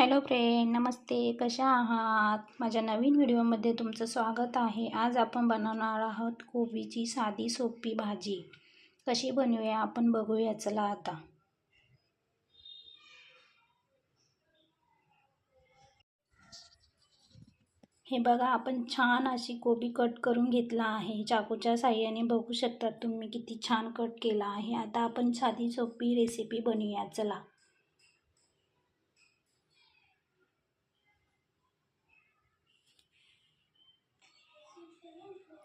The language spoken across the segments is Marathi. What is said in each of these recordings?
हॅलो फ्रेंड, नमस्ते. कशा आहात? माझ्या नवीन व्हिडिओमध्ये तुमचं स्वागत आहे. आज आपण बनवणार आहोत कोबीची साधी सोपी भाजी. कशी बनवूया आपण बघूया. चला आता. हे बघा, आपण छान अशी कोबी कट करून घेतला आहे. चाकूच्या साहाय्याने बघू शकता तुम्ही किती छान कट केला आहे. आता आपण साधी सोपी रेसिपी बनवूया. चला.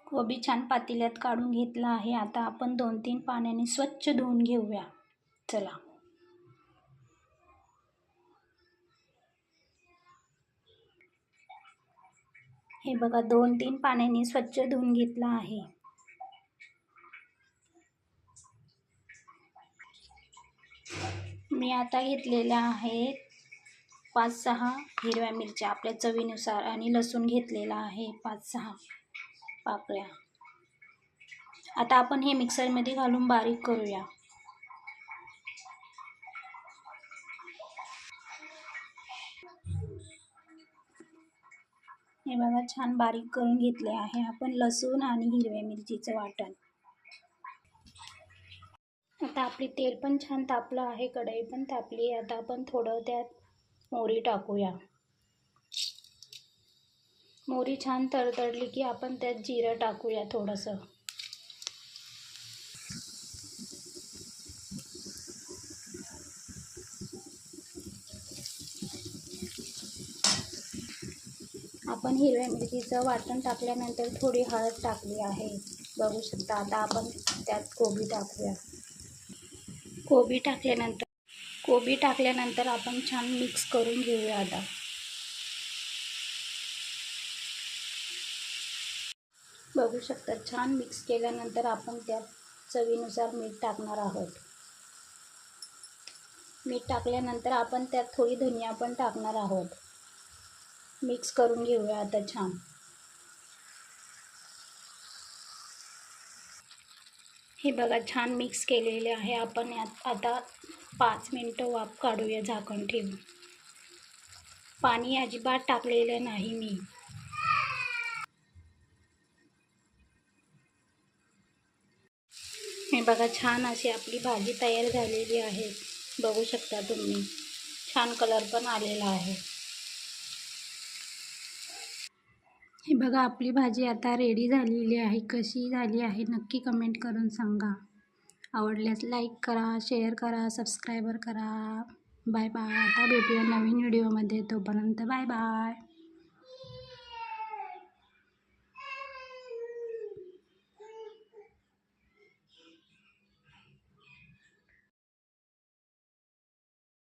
कोबी छान पातेल्यात काढून घेतला आहे. आता आपण 2-3 पाण्याने स्वच्छ धुवून घेऊया. चला. हे बघा, 2-3 पाण्याने स्वच्छ धुवून घेतला आहे. मी आता घेतलेल्या आहेत 5-6 हिरव्या मिरच्या आपल्या चवीनुसार आणि लसूण घेतलेला आहे 5-6 पाकळ्या. आता आपण हे मिक्सरमध्ये घालून बारीक करूया. हे बघा, छान बारीक करून घेतले आहे आपण लसूण आणि हिरव्या मिरचीचं वाटण. आता आपली तेल पण छान तापलं आहे, कढई पण तापली. आता आपण थोडं त्यात मोहरी टाकूया. मोहरी छान तडतडली की आपण त्यात जिरं टाकूया थोडंसं. आपण हिरव्या मिरचीचं वाटण टाकल्यानंतर थोडी हळद टाकली आहे, बघू शकता. आता आपण त्यात कोबी टाकूया. कोबी टाकल्यानंतर आपण छान मिक्स करून घेऊया. आता बघू शकता, छान मिक्स केल्यानंतर आपण त्यात चवीनुसार मीठ टाकणार आहोत. मीठ टाकल्यानंतर आपण त्यात थोडी धनिया पण टाकणार आहोत. मिक्स करून घेऊया आता छान. हे बघा, छान मिक्स केलेले आहे. आपण यात आता 5 मिनटं वाफ काढूया झाकण ठेवून. पाणी अजिबात टाकलेलं नाही मी. हे बघा, छान अशी आपली भाजी तयार झालेली आहे. बघू शकता तुम्ही, छान कलर पण आलेला आहे. हे बघा, आपली भाजी आता रेडी झालेली आहे. कशी झाली आहे नक्की कमेंट करून सांगा. आवडल्यास लाईक करा, शेअर करा, सबस्क्राईबर करा. Bye bye. आता भेटूया नवीन व्हिडिओमध्ये. तोपर्यंत बाय बाय.